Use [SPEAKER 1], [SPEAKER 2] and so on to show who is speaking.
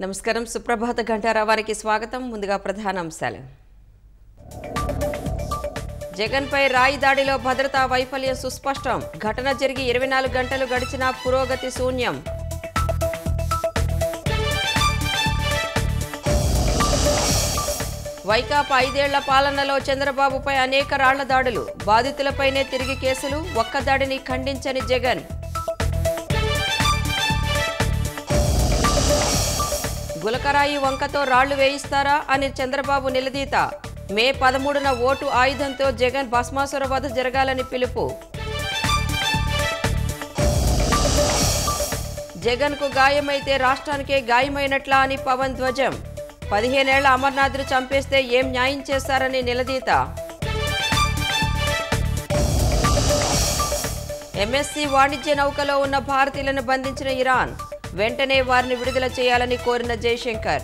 [SPEAKER 1] నమస్కారం సుప్రభాత గంటారావానికి స్వాగతం. ముందుగా ప్రధానాంశాలు. జగన్పై రాయి దాడిలో భద్రతా వైఫల్యం సుస్పష్టం. ఘటన జరిగి 24 గంటలు గడిచినా పురోగతి శూన్యం. వైకాపా 5 ఏళ్ల పాలనలో చంద్రబాబుపై అనేక రాళ్ల దాడులు. బాధితులపైనే తిరిగి కేసులు. ఒక్క దాడిని ఖండించని జగన్. గులకరాయి వంకతో రాళ్లు వేయిస్తారా అని చంద్రబాబు నిలదీత. మే 13న ఓటు ఆయుధంతో జగన్ భస్మాసుర వధ జరగాలని పిలుపు. జగన్కు గాయమైతే రాష్ట్రానికే గాయమైనట్లా అని పవన్ ధ్వజం. 15 ఏళ్ల అమర్నాథ్ను చంపేస్తే ఏం న్యాయం చేస్తారని నిలదీత. ఎంఎస్సీ వాణిజ్య నౌకలో ఉన్న భారతీయులను బంధించిన ఇరాన్. వెంటనే వారిని విడుదల చేయాలని కోరిన జైశంకర్.